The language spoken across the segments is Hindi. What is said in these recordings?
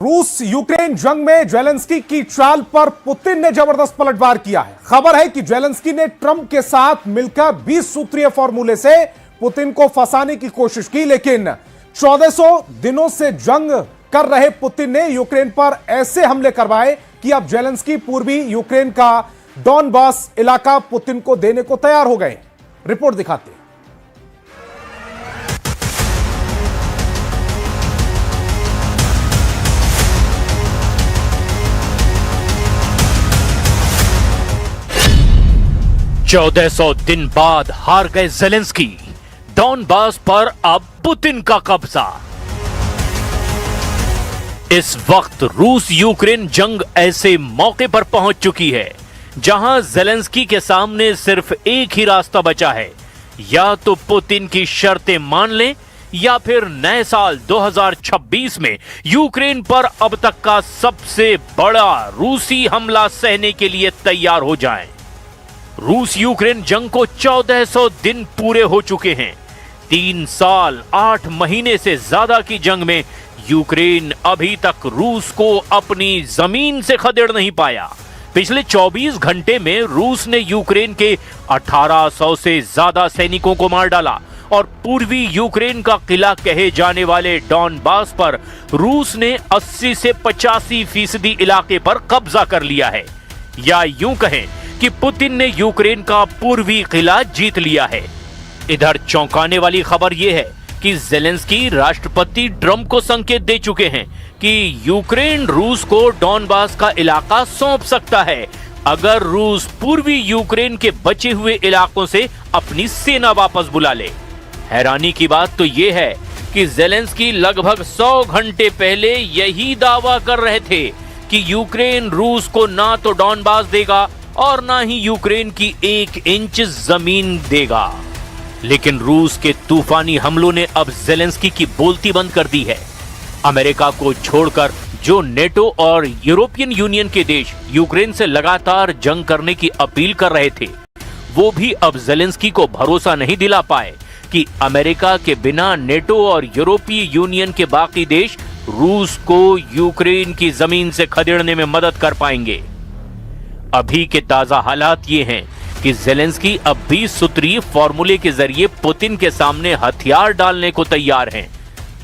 रूस यूक्रेन जंग में जेलेंस्की की चाल पर पुतिन ने जबरदस्त पलटवार किया है। खबर है कि जेलेंस्की ने ट्रंप के साथ मिलकर 20 सूत्रीय फॉर्मूले से पुतिन को फंसाने की कोशिश की, लेकिन 1400 दिनों से जंग कर रहे पुतिन ने यूक्रेन पर ऐसे हमले करवाए कि अब जेलेंस्की पूर्वी यूक्रेन का डॉनबास इलाका पुतिन को देने को तैयार हो गए। रिपोर्ट दिखाते हैं। चौदह 1400 दिन बाद हार गए जेलेंस्की, डॉनबास पर अब पुतिन का कब्जा। इस वक्त रूस यूक्रेन जंग ऐसे मौके पर पहुंच चुकी है जहां जेलेंस्की के सामने सिर्फ एक ही रास्ता बचा है, या तो पुतिन की शर्तें मान लें या फिर नए साल 2026 में यूक्रेन पर अब तक का सबसे बड़ा रूसी हमला सहने के लिए तैयार हो जाएं। रूस यूक्रेन जंग को 1400 दिन पूरे हो चुके हैं। 3 साल 8 महीने से ज्यादा की जंग में यूक्रेन अभी तक रूस को अपनी जमीन से खदेड़ नहीं पाया। पिछले 24 घंटे में रूस ने यूक्रेन के 1800 से ज्यादा सैनिकों को मार डाला और पूर्वी यूक्रेन का किला कहे जाने वाले डॉनबास पर रूस ने 80 से 85% इलाके पर कब्जा कर लिया है, या यूं कहें कि पुतिन ने यूक्रेन का पूर्वी किला जीत लिया है। इधर चौंकाने वाली खबर यह है कि जेलेंस्की राष्ट्रपति ट्रंप को संकेत दे चुके हैं कि यूक्रेन रूस को डॉनबास का इलाका सौंप सकता है अगर रूस पूर्वी यूक्रेन के बचे हुए इलाकों से अपनी सेना वापस बुला ले। हैरानी की बात तो यह है कि जेलेंस्की लगभग 100 घंटे पहले यही दावा कर रहे थे कि यूक्रेन रूस को ना तो डॉनबास देगा और ना ही यूक्रेन की 1 इंच जमीन देगा। लेकिन रूस के तूफानी हमलों ने अब जेलेंस्की की बोलती बंद कर दी है। अमेरिका को छोड़कर जो नेटो और यूरोपियन यूनियन के देश यूक्रेन से लगातार जंग करने की अपील कर रहे थे, वो भी अब जेलेंस्की को भरोसा नहीं दिला पाए कि अमेरिका के बिना नेटो और यूरोपीय यूनियन के बाकी देश रूस को यूक्रेन की जमीन से खदेड़ने में मदद कर पाएंगे। अभी के ताजा हालात ये हैं कि जेलेंस्की अब 20 सूत्रीय फॉर्मूले के जरिए पुतिन के सामने हथियार डालने को तैयार हैं।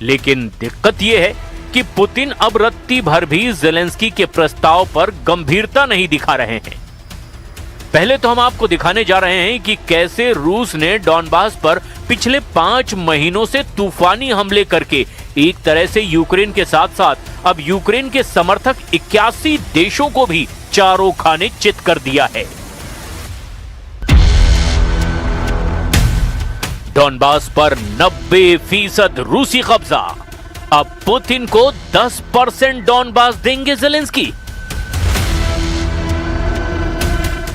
लेकिन दिक्कत यह है कि पुतिन अब रत्ती भर भी जेलेंस्की के प्रस्ताव पर गंभीरता नहीं दिखा रहे हैं। पहले तो हम आपको दिखाने जा रहे हैं कि कैसे रूस ने डॉनबास पर पिछले 5 महीनों से तूफानी हमले करके एक तरह से यूक्रेन के साथ साथ अब यूक्रेन के समर्थक 81 देशों को भी चारों खाने चित कर दिया है। डॉनबास पर 90% रूसी कब्जा। अब पुतिन को 10% डॉनबास देंगे जेलेंस्की।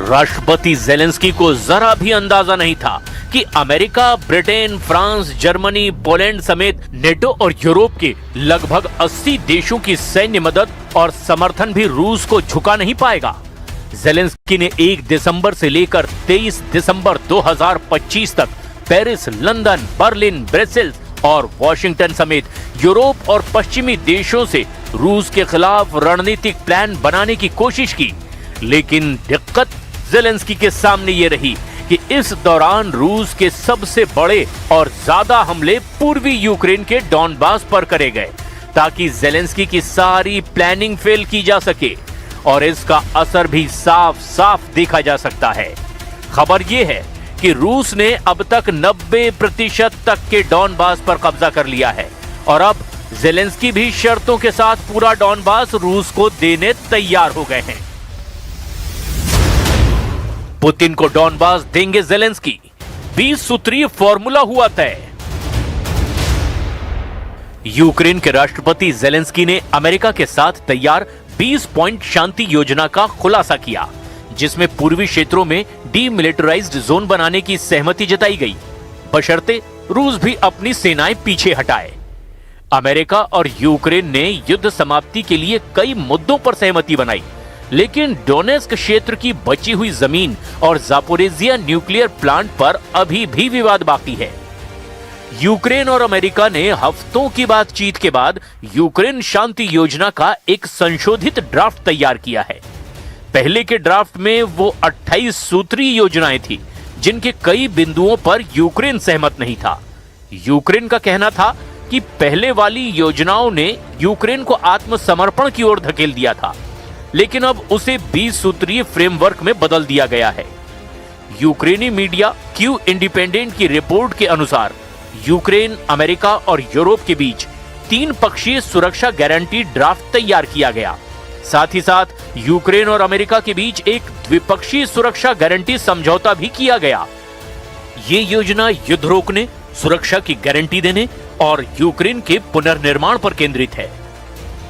राष्ट्रपति जेलेंस्की को जरा भी अंदाजा नहीं था कि America, Britain, France, Germany, Poland समेत नेटो और यूरोप के लगभग 80 देशों की सैन्य मदद और समर्थन भी रूस को झुका नहीं पाएगा। जेलेंस्की ने 1 दिसंबर से लेकर 23 दिसंबर 2025 तक पेरिस, लंदन, बर्लिन, ब्रसेल्स और वॉशिंगटन समेत यूरोप और पश्चिमी देशों से रूस के खिलाफ रणनीतिक प्लान बनाने की कोशिश की। लेकिन दिक्कत जेलेंस्की के सामने ये रही कि इस दौरान रूस के सबसे बड़े और ज्यादा हमले पूर्वी यूक्रेन के डॉनबास पर करे गए ताकि जेलेंस्की की सारी प्लानिंग फेल की जा सके, और इसका असर भी साफ साफ देखा जा सकता है। खबर यह है कि रूस ने अब तक 90% तक के डॉनबास पर कब्जा कर लिया है और अब जेलेंस्की भी शर्तों के साथ पूरा डॉनबास रूस को देने तैयार हो गए हैं। पुतिन को डॉनबास देंगे जेलेंस्की, 20 सूत्रीय फॉर्मूला हुआ तय। यूक्रेन के राष्ट्रपति जेलेंस्की ने अमेरिका के साथ तैयार 20 पॉइंट शांति योजना का खुलासा किया, जिसमें पूर्वी क्षेत्रों में डीमिलिटराइज्ड जोन बनाने की सहमति जताई गई, बशर्ते रूस भी अपनी सेनाएं पीछे हटाए। अमेरिका और यूक्रेन ने युद्ध समाप्ति के लिए कई मुद्दों पर सहमति बनाई, लेकिन डोनेस्क क्षेत्र की बची हुई जमीन और जापोरेजिया न्यूक्लियर प्लांट पर अभी भी विवाद बाकी है। यूक्रेन और अमेरिका ने हफ्तों की बातचीत के बाद यूक्रेन शांति योजना का एक संशोधित ड्राफ्ट तैयार किया है। पहले के ड्राफ्ट में वो 28 सूत्रीय योजनाएं थी, जिनके कई बिंदुओं पर यूक्रेन सहमत नहीं था। यूक्रेन का कहना था कि पहले वाली योजनाओं ने यूक्रेन को आत्मसमर्पण की ओर धकेल दिया था, लेकिन अब उसे 20 सूत्रीय फ्रेमवर्क में बदल दिया गया है। यूक्रेनी मीडिया क्यू इंडिपेंडेंट की रिपोर्ट के अनुसार यूक्रेन, अमेरिका और यूरोप के बीच 3 पक्षीय सुरक्षा गारंटी ड्राफ्ट तैयार किया गया। साथ ही साथ यूक्रेन और अमेरिका के बीच एक द्विपक्षीय सुरक्षा गारंटी समझौता भी किया गया। ये योजना युद्ध रोकने, सुरक्षा की गारंटी देने और यूक्रेन के पुनर्निर्माण पर केंद्रित है।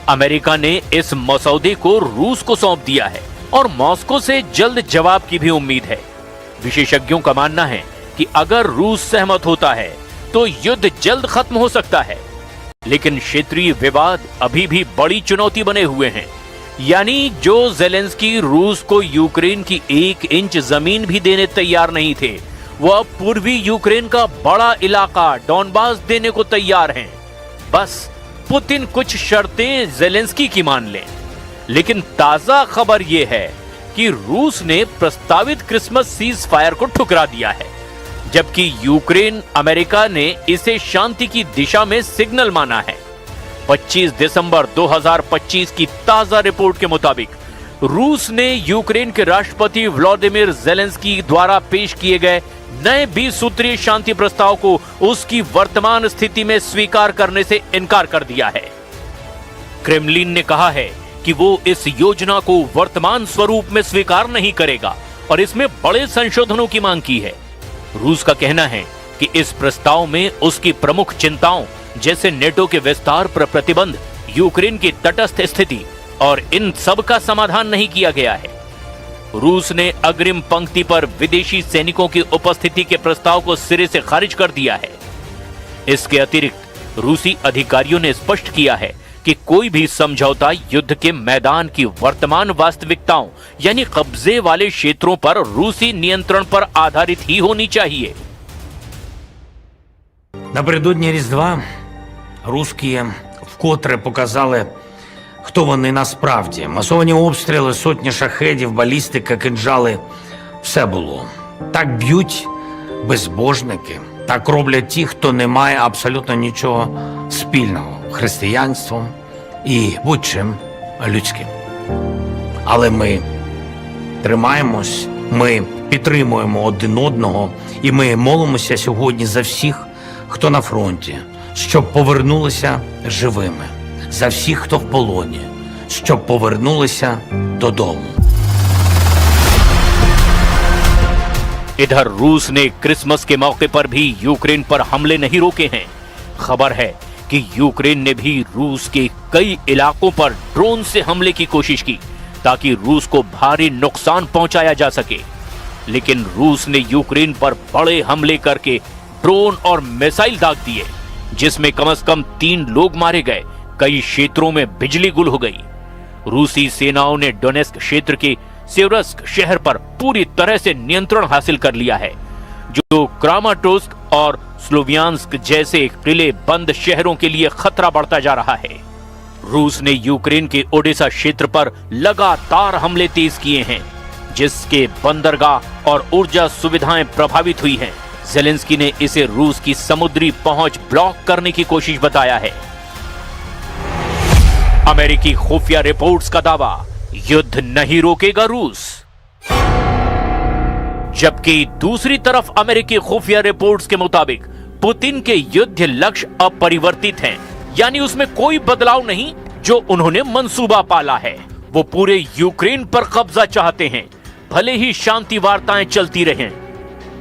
अमेरिका ने इस मसौदे को रूस को सौंप दिया है और मॉस्को से जल्द जवाब की भी उम्मीद है। विशेषज्ञों का मानना है कि अगर रूस सहमत होता है तो युद्ध जल्द खत्म हो सकता है, लेकिन क्षेत्रीय विवाद अभी भी बड़ी चुनौती बने हुए हैं। यानी जो ज़ेलेंस्की रूस को यूक्रेन की 1 इंच जमीन भी देने तैयार नहीं थे, वो अब पूर्वी यूक्रेन का बड़ा इलाका डॉनबास देने को तैयार हैं। बस पुतिन कुछ शर्तें ज़ेलेंस्की की मान लें। लेकिन ताजा खबर यह है कि रूस ने प्रस्तावित क्रिसमस सीज फायर को ठुकरा दिया है, जबकि यूक्रेन, अमेरिका ने इसे शांति की दिशा में सिग्नल माना है। 25 दिसंबर 2025 की ताजा रिपोर्ट के मुताबिक रूस ने यूक्रेन के राष्ट्रपति व्लादिमीर ज़ेलेंस्की द्वारा पेश किए गए नए 20 सूत्रीय शांति प्रस्ताव को उसकी वर्तमान स्थिति में स्वीकार करने से इनकार कर दिया है। क्रेमलिन ने कहा है कि वो इस योजना को वर्तमान स्वरूप में स्वीकार नहीं करेगा और इसमें बड़े संशोधनों की मांग की है। रूस का कहना है कि इस प्रस्ताव में उसकी प्रमुख चिंताओं जैसे नेटो के विस्तार पर प्रतिबंध, यूक्रेन की तटस्थ स्थिति और इन सब का समाधान नहीं किया गया है। रूस ने अग्रिम पंक्ति पर विदेशी सैनिकों की उपस्थिति के प्रस्ताव को सिरे से खारिज कर दिया है। इसके अतिरिक्त रूसी अधिकारियों ने स्पष्ट किया है कि कोई भी समझौता युद्ध के मैदान की वर्तमान वास्तविकताओं यानी कब्जे वाले क्षेत्रों पर रूसी नियंत्रण पर आधारित ही होनी चाहिए। Напередодні Різдва русські вкотре показали, хто вони насправді. Масовані обстріли, сотні шахедів, балістика, кинджали – все було. Так б'ють безбожники, так роблять ті, хто не має абсолютно нічого спільного – християнством і будь-чим людським. Але ми тримаємось, ми підтримуємо один одного і ми молимося сьогодні за всіх, хто на фронті, щоб повернулися живими, за всіх, хто в полоні, щоб повернулися додому. इधर रूस ने क्रिसमस के मौके पर भी यूक्रेन पर हमले नहीं रोके हैं। खबर है कि यूक्रेन ने भी रूस के कई इलाकों पर ड्रोन से हमले की कोशिश की ताकि रूस को भारी नुकसान पहुंचाया जा सके, लेकिन रूस ने यूक्रेन पर बड़े हमले करके ड्रोन और मिसाइल दाग दिए, जिसमें कम से कम 3 लोग मारे गए, कई क्षेत्रों में बिजली गुल हो गई। रूसी सेनाओं ने डोनेस्क क्षेत्र के सेवरस्क शहर पर पूरी तरह से नियंत्रण हासिल कर लिया है, जो क्रामाटोर्स्क और स्लोवियांस्क जैसे किले बंद शहरों के लिए खतरा बढ़ता जा रहा है। रूस ने यूक्रेन के ओडेसा क्षेत्र पर लगातार हमले तेज किए हैं, जिसके बंदरगाह और ऊर्जा सुविधाएं प्रभावित हुई हैं। ज़ेलेंस्की ने इसे रूस की समुद्री पहुंच ब्लॉक करने की कोशिश बताया है। अमेरिकी खुफिया रिपोर्ट्स का दावा, युद्ध नहीं रोकेगा रूस। जबकि दूसरी तरफ अमेरिकी खुफिया रिपोर्ट्स के मुताबिक पुतिन के युद्ध लक्ष्य अपरिवर्तित हैं, यानी उसमें कोई बदलाव नहीं जो उन्होंने मंसूबा पाला है। वो पूरे यूक्रेन पर कब्जा चाहते हैं, भले ही शांति वार्ताएं चलती रहें।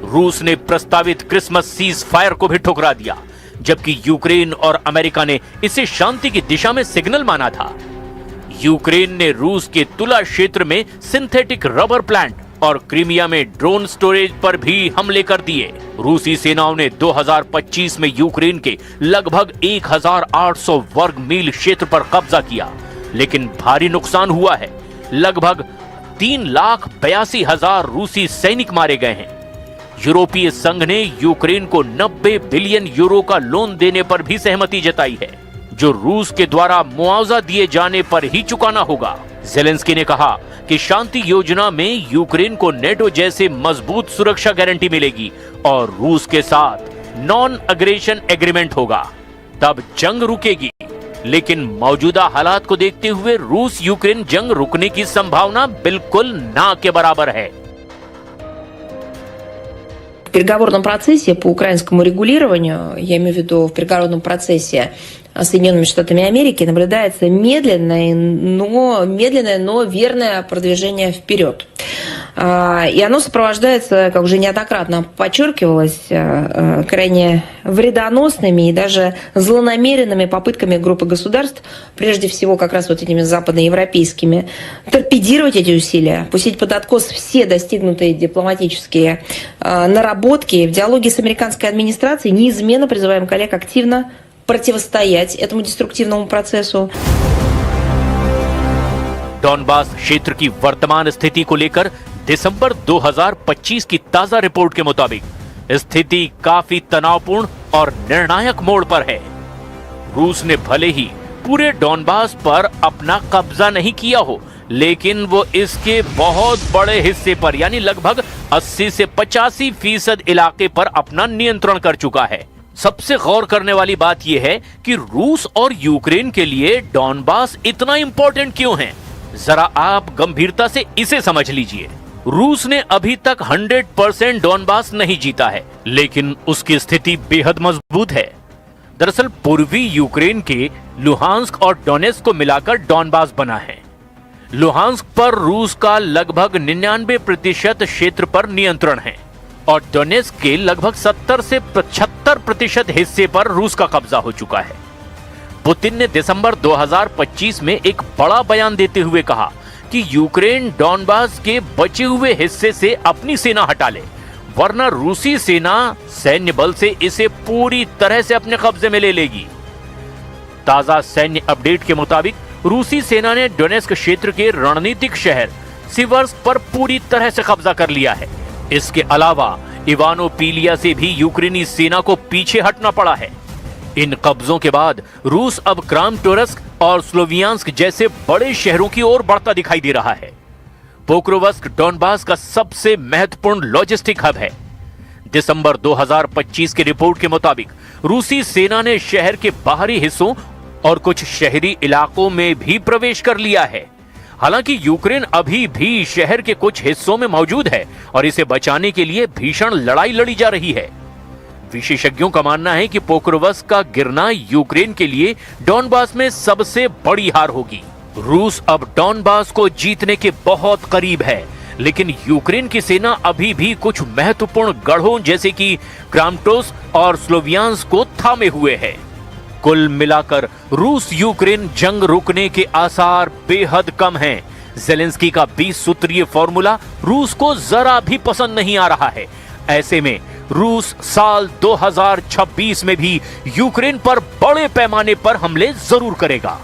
रूस ने प्रस्तावित क्रिसमस सीज फायर को भी ठुकरा दिया, जबकि यूक्रेन और अमेरिका ने इसे शांति की दिशा में सिग्नल माना था। यूक्रेन ने रूस के तुला क्षेत्र में सिंथेटिक रबर प्लांट और क्रीमिया में ड्रोन स्टोरेज पर भी हमले कर दिए। रूसी सेनाओं ने 2025 में यूक्रेन के लगभग 1800 वर्ग मील क्षेत्र पर कब्जा किया, लेकिन भारी नुकसान हुआ है। लगभग 3,82,000 रूसी सैनिक मारे गए हैं। यूरोपीय संघ ने यूक्रेन को 90 बिलियन यूरो का लोन देने पर भी सहमति जताई है, जो रूस के द्वारा मुआवजा दिए जाने पर ही चुकाना होगा। ज़ेलेंस्की ने कहा कि शांति योजना में यूक्रेन को नेटो जैसे मजबूत सुरक्षा गारंटी मिलेगी और रूस के साथ नॉन अग्रेशन एग्रीमेंट होगा, तब जंग रुकेगी। लेकिन मौजूदा हालात को देखते हुए रूस यूक्रेन जंग रुकने की संभावना बिल्कुल ना के बराबर है। В переговорном процессе по украинскому регулированию, я имею в виду в переговорном процессе с Соединенными Штатами Америки, наблюдается медленное, но верное продвижение вперед. И оно сопровождается, как уже неоднократно подчеркивалось, крайне вредоносными и даже злонамеренными попытками группы государств, прежде всего как раз вот этими западноевропейскими, торпедировать эти усилия, пустить под откос все достигнутые дипломатические наработки. В диалоге с американской администрацией неизменно призываем коллег активно противостоять этому деструктивному процессу. डॉनबास क्षेत्र की वर्तमान स्थिति को लेकर दिसंबर 2025 की ताजा रिपोर्ट के मुताबिक स्थिति काफी तनावपूर्ण और निर्णायक मोड़ पर है। रूस ने भले ही पूरे डॉनबास पर अपना कब्जा नहीं किया हो, लेकिन वो इसके बहुत बड़े हिस्से पर यानी लगभग 80 से 85% इलाके पर अपना नियंत्रण कर चुका है। सबसे गौर करने वाली बात यह है कि रूस और यूक्रेन के लिए डॉनबास इतना इंपॉर्टेंट क्यों है। जरा आप गंभीरता से इसे समझ लीजिए। रूस ने अभी तक 100% डॉनबास नहीं जीता है, लेकिन उसकी स्थिति बेहद मजबूत है। दरअसल पूर्वी यूक्रेन के लुहांस्क और डोनेस्क को मिलाकर डॉनबास बना है। लुहांस्क पर रूस का लगभग 99% क्षेत्र पर नियंत्रण है और डोनेस्क के लगभग 70 से 75% हिस्से पर रूस का कब्जा हो चुका है। पुतिन ने दिसंबर 2025 में एक बड़ा बयान देते हुए कहा कि यूक्रेन डॉनबास के बचे हुए हिस्से से अपनी सेना हटा ले, वरना रूसी सेना सैन्य बल से इसे पूरी तरह से अपने कब्जे में ले लेगी। ताजा सैन्य अपडेट के मुताबिक रूसी सेना ने डोनेस्क क्षेत्र के रणनीतिक शहर सिवर्स्क पर पूरी तरह से कब्जा कर लिया है। इसके अलावा इवानोपिलिया से भी यूक्रेनी सेना को पीछे हटना पड़ा है। इन कब्जों के बाद रूस अब क्रामाटोर्स्क और स्लोवियांस्क जैसे बड़े शहरों की ओर बढ़ता दिखाई दे रहा है। पोक्रोवस्क डॉनबास का सबसे महत्वपूर्ण लॉजिस्टिक हब है। दिसंबर 2025 की रिपोर्ट के मुताबिक रूसी सेना ने शहर के बाहरी हिस्सों और कुछ शहरी इलाकों में भी प्रवेश कर लिया है। हालांकि यूक्रेन अभी भी शहर के कुछ हिस्सों में मौजूद है और इसे बचाने के लिए भीषण लड़ाई लड़ी जा रही है। विशेषज्ञों का मानना है कि पोक्रोवस्क का गिरना यूक्रेन के लिए डॉनबास में सबसे बड़ी हार होगी। रूस अब डॉनबास को जीतने के बहुत करीब है, लेकिन यूक्रेन की सेना अभी भी कुछ महत्वपूर्ण गढ़ों जैसे कि क्रामाटोर्स्क और स्लोवियांस्क को थामे हुए है। कुल मिलाकर रूस यूक्रेन जंग रुकने के आसार बेहद कम हैं। ज़ेलेंस्की का 20 सूत्रीय फॉर्मूला रूस को जरा भी पसंद नहीं आ रहा है। ऐसे में रूस साल 2026 में भी यूक्रेन पर बड़े पैमाने पर हमले जरूर करेगा।